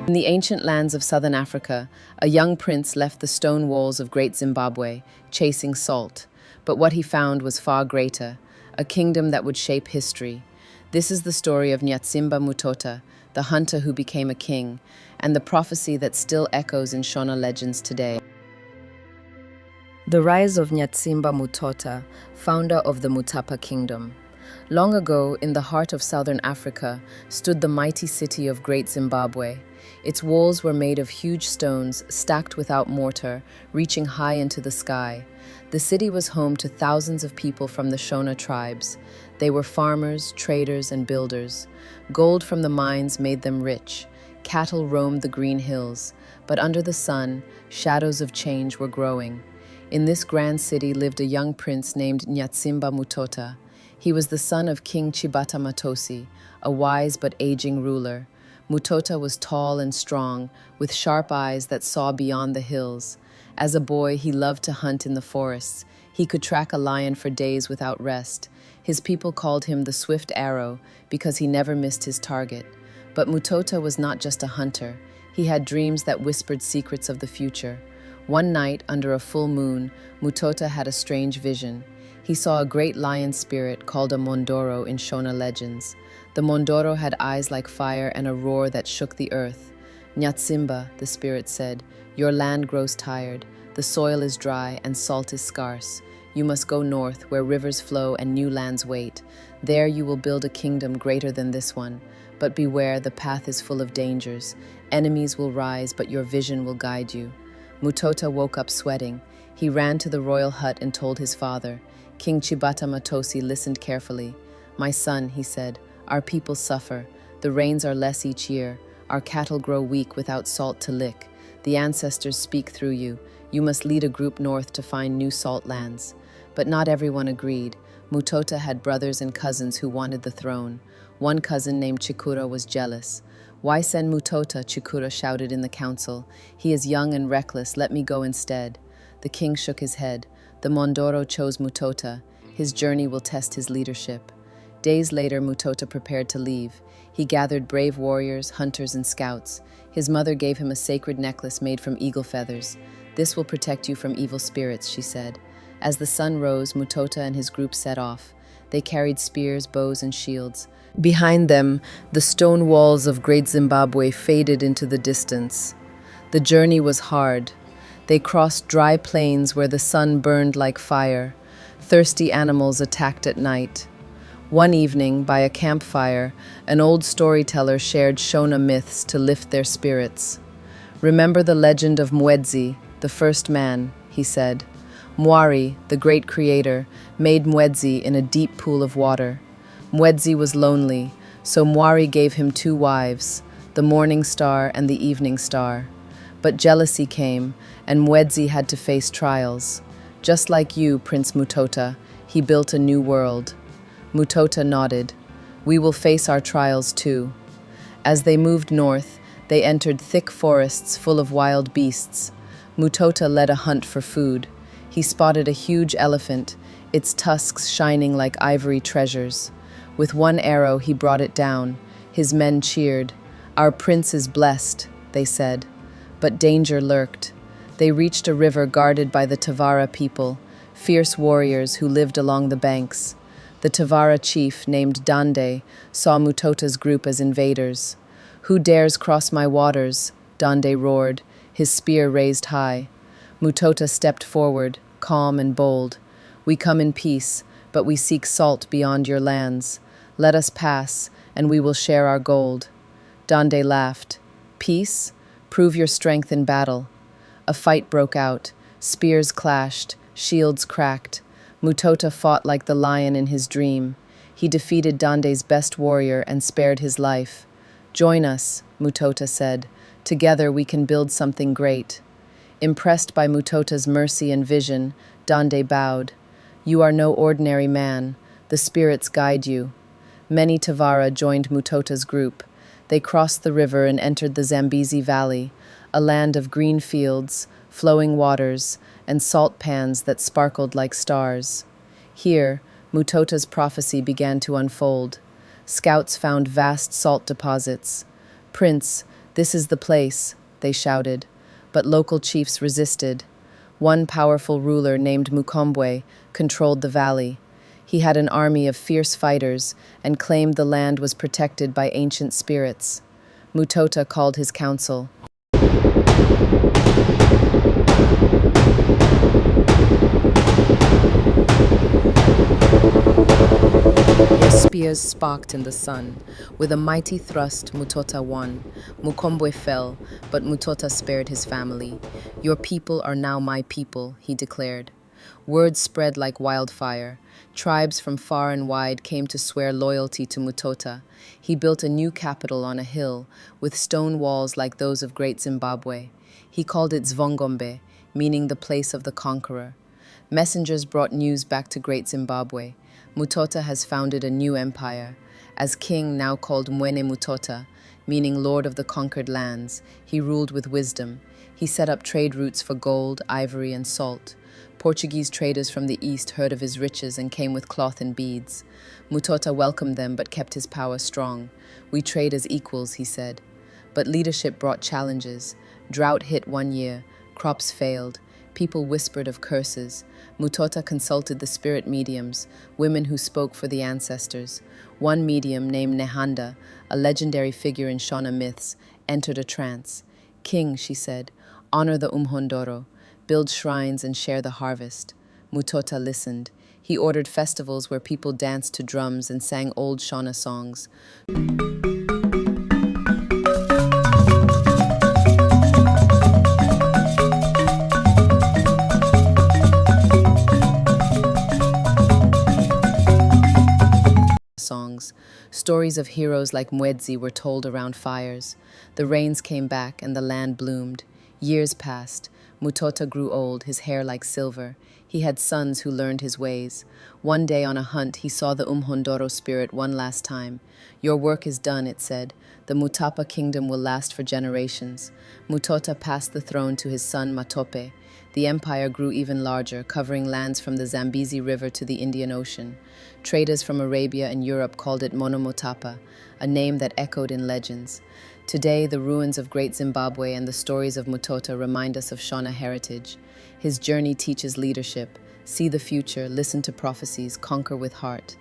In the ancient lands of southern Africa, a young prince left the stone walls of Great Zimbabwe, chasing salt. But what he found was far greater, a kingdom that would shape history. This is the story of Nyatsimba Mutota, the hunter who became a king, and the prophecy that still echoes in Shona legends today. The rise of Nyatsimba Mutota, founder of the Mutapa Kingdom. Long ago, in the heart of southern Africa, stood the mighty city of Great Zimbabwe. Its walls were made of huge stones, stacked without mortar, reaching high into the sky. The city was home to thousands of people from the Shona tribes. They were farmers, traders, and builders. Gold from the mines made them rich. Cattle roamed the green hills. But under the sun, shadows of change were growing. In this grand city lived a young prince named Nyatsimba Mutota. He was the son of King Chibata Matosi, a wise but aging ruler. Mutota was tall and strong, with sharp eyes that saw beyond the hills. As a boy, he loved to hunt in the forests. He could track a lion for days without rest. His people called him the Swift Arrow because he never missed his target. But Mutota was not just a hunter. He had dreams that whispered secrets of the future. One night, under a full moon, Mutota had a strange vision. He saw a great lion spirit called a Mondoro in Shona legends. The Mondoro had eyes like fire and a roar that shook the earth. Nyatsimba, the spirit said, your land grows tired. The soil is dry and salt is scarce. You must go north where rivers flow and new lands wait. There you will build a kingdom greater than this one. But beware, the path is full of dangers. Enemies will rise, but your vision will guide you. Mutota woke up sweating. He ran to the royal hut and told his father. King Chibata Matosi listened carefully. My son, he said, our people suffer. The rains are less each year. Our cattle grow weak without salt to lick. The ancestors speak through you. You must lead a group north to find new salt lands. But not everyone agreed. Mutota had brothers and cousins who wanted the throne. One cousin named Chikura was jealous. Why send Mutota? Chikura shouted in the council. He is young and reckless. Let me go instead. The king shook his head. The Mondoro chose Mutota. His journey will test his leadership. Days later, Mutota prepared to leave. He gathered brave warriors, hunters, and scouts. His mother gave him a sacred necklace made from eagle feathers. This will protect you from evil spirits, she said. As the sun rose, Mutota and his group set off. They carried spears, bows, and shields. Behind them, the stone walls of Great Zimbabwe faded into the distance. The journey was hard. They crossed dry plains where the sun burned like fire. Thirsty animals attacked at night. One evening, by a campfire, an old storyteller shared Shona myths to lift their spirits. Remember the legend of Mwedzi, the first man, he said. Mwari, the great creator, made Mwedzi in a deep pool of water. Mwedzi was lonely, so Mwari gave him two wives, the morning star and the evening star. But jealousy came, and Mwedzi had to face trials. Just like you, Prince Mutota, he built a new world. Mutota nodded. We will face our trials too. As they moved north, they entered thick forests full of wild beasts. Mutota led a hunt for food. He spotted a huge elephant, its tusks shining like ivory treasures. With one arrow, he brought it down. His men cheered. Our prince is blessed, they said. But danger lurked. They reached a river guarded by the Tavara people, fierce warriors who lived along the banks. The Tavara chief, named Dande, saw Mutota's group as invaders. Who dares cross my waters? Dande roared, his spear raised high. Mutota stepped forward, calm and bold. We come in peace, but we seek salt beyond your lands. Let us pass, and we will share our gold. Dande laughed. Peace? Prove your strength in battle. A fight broke out. Spears clashed. Shields cracked. Mutota fought like the lion in his dream. He defeated Dande's best warrior and spared his life. Join us, Mutota said. Together we can build something great. Impressed by Mutota's mercy and vision, Dande bowed. You are no ordinary man. The spirits guide you. Many Tavara joined Mutota's group. They crossed the river and entered the Zambezi Valley, a land of green fields, flowing waters, and salt pans that sparkled like stars. Here, Mutota's prophecy began to unfold. Scouts found vast salt deposits. Prince, "This is the place," they shouted, but local chiefs resisted. One powerful ruler named Mukombwe controlled the valley. He had an army of fierce fighters and claimed the land was protected by ancient spirits. Mutota called his council. Their spears sparked in the sun. With a mighty thrust, Mutota won. Mukombwe fell, but Mutota spared his family. "Your people are now my people," he declared. Word spread like wildfire. Tribes from far and wide came to swear loyalty to Mutota. He built a new capital on a hill, with stone walls like those of Great Zimbabwe. He called it Zvongombe, meaning the place of the conqueror. Messengers brought news back to Great Zimbabwe. Mutota has founded a new empire. As king, now called Mwene Mutota, meaning Lord of the Conquered Lands, he ruled with wisdom. He set up trade routes for gold, ivory, and salt. Portuguese traders from the east heard of his riches and came with cloth and beads. Mutota welcomed them but kept his power strong. "We trade as equals," he said. But leadership brought challenges. Drought hit one year. Crops failed. People whispered of curses. Mutota consulted the spirit mediums, women who spoke for the ancestors. One medium, named Nehanda, a legendary figure in Shona myths, entered a trance. "King," she said, "honor the Umhondoro, build shrines and share the harvest." Mutota listened. He ordered festivals where people danced to drums and sang old Shona songs. Stories of heroes like Mwedzi were told around fires. The rains came back and the land bloomed. Years passed. Mutota grew old, his hair like silver. He had sons who learned his ways. One day on a hunt, he saw the Umhondoro spirit one last time. "Your work is done," it said. "The Mutapa Kingdom will last for generations." Mutota passed the throne to his son Matope. The empire grew even larger, covering lands from the Zambezi River to the Indian Ocean. Traders from Arabia and Europe called it Monomotapa, a name that echoed in legends. Today, the ruins of Great Zimbabwe and the stories of Mutota remind us of Shona heritage. His journey teaches leadership. See the future, listen to prophecies, conquer with heart.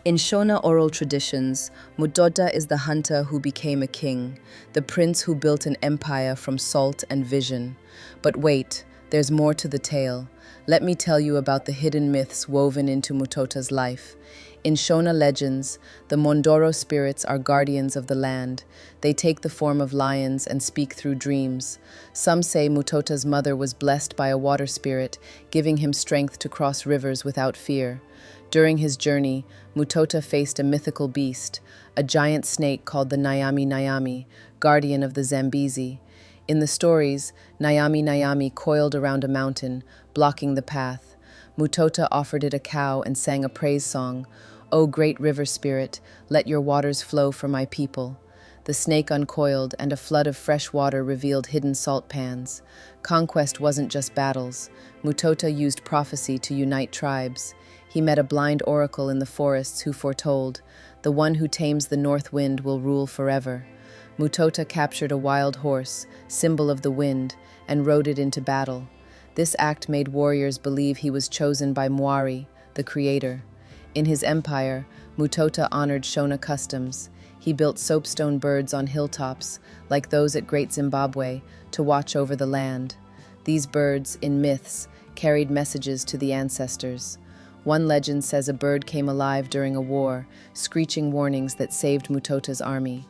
In Shona oral traditions, Mutota is the hunter who became a king, the prince who built an empire from salt and vision. But wait, there's more to the tale. Let me tell you about the hidden myths woven into Mutota's life. In Shona legends, the Mondoro spirits are guardians of the land. They take the form of lions and speak through dreams. Some say Mutota's mother was blessed by a water spirit, giving him strength to cross rivers without fear. During his journey, Mutota faced a mythical beast, a giant snake called the Nyami, guardian of the Zambezi. In the stories, Nyami coiled around a mountain, blocking the path. Mutota offered it a cow and sang a praise song. "O great river spirit, let your waters flow for my people." The snake uncoiled, and a flood of fresh water revealed hidden salt pans. Conquest wasn't just battles. Mutota used prophecy to unite tribes. He met a blind oracle in the forests who foretold, "The one who tames the north wind will rule forever." Mutota captured a wild horse, symbol of the wind, and rode it into battle. This act made warriors believe he was chosen by Mwari, the creator. In his empire, Mutota honored Shona customs. He built soapstone birds on hilltops, like those at Great Zimbabwe, to watch over the land. These birds, in myths, carried messages to the ancestors. One legend says a bird came alive during a war, screeching warnings that saved Mutota's army.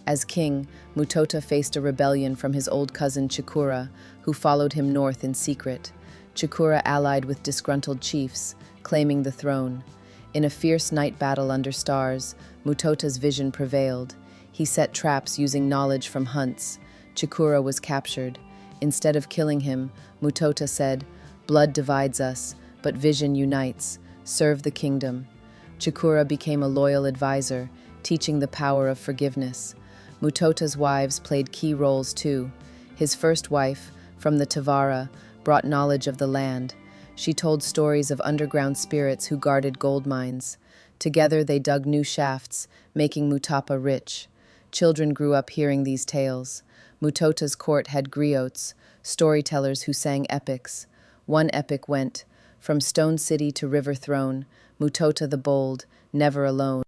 As king, Mutota faced a rebellion from his old cousin Chikura, who followed him north in secret. Chikura allied with disgruntled chiefs, claiming the throne. In a fierce night battle under stars, Mutota's vision prevailed. He set traps using knowledge from hunts. Chikura was captured. Instead of killing him, Mutota said, "Blood divides us, but vision unites. Serve the kingdom." Chikura became a loyal advisor, teaching the power of forgiveness. Mutota's wives played key roles too. His first wife, from the Tavara, brought knowledge of the land. She told stories of underground spirits who guarded gold mines. Together they dug new shafts, making Mutapa rich. Children grew up hearing these tales. Mutota's court had griots, storytellers who sang epics. One epic went, from stone city to river throne, Mutota the bold, never alone.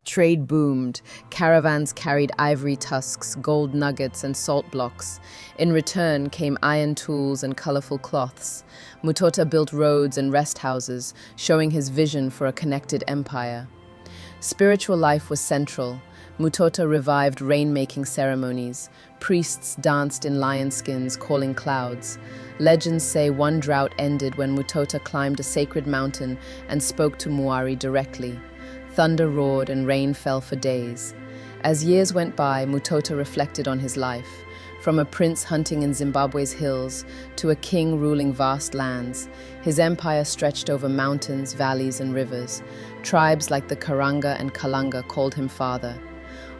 Trade boomed. Caravans carried ivory tusks, gold nuggets, and salt blocks. In return came iron tools and colorful cloths. Mutota built roads and rest houses, showing his vision for a connected empire. Spiritual life was central. Mutota revived rain-making ceremonies. Priests danced in lion skins, calling clouds. Legends say one drought ended when Mutota climbed a sacred mountain and spoke to Muari directly. Thunder roared and rain fell for days. As years went by, Mutota reflected on his life, from a prince hunting in Zimbabwe's hills to a king ruling vast lands. His empire stretched over mountains, valleys, and rivers. Tribes like the Karanga and Kalanga called him father.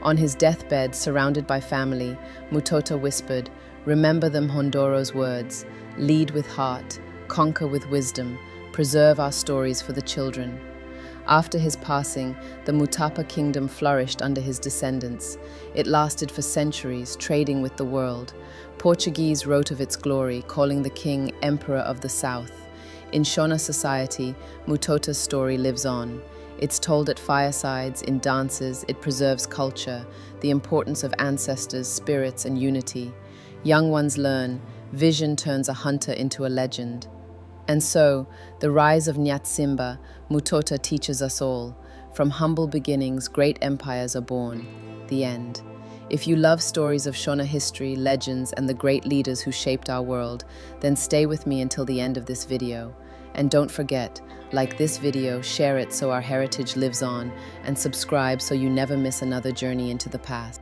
On his deathbed, surrounded by family, Mutota whispered, "Remember the Mhondoro's words, lead with heart, conquer with wisdom, preserve our stories for the children." After his passing, the Mutapa Kingdom flourished under his descendants. It lasted for centuries, trading with the world. Portuguese wrote of its glory, calling the king Emperor of the South. In Shona society, Mutota's story lives on. It's told at firesides, in dances, it preserves culture, the importance of ancestors, spirits, and unity. Young ones learn, vision turns a hunter into a legend. And so, the rise of Nyatsimba Mutota teaches us all. From humble beginnings, great empires are born. The end. If you love stories of Shona history, legends, and the great leaders who shaped our world, then stay with me until the end of this video. And don't forget, like this video, share it so our heritage lives on, and subscribe so you never miss another journey into the past.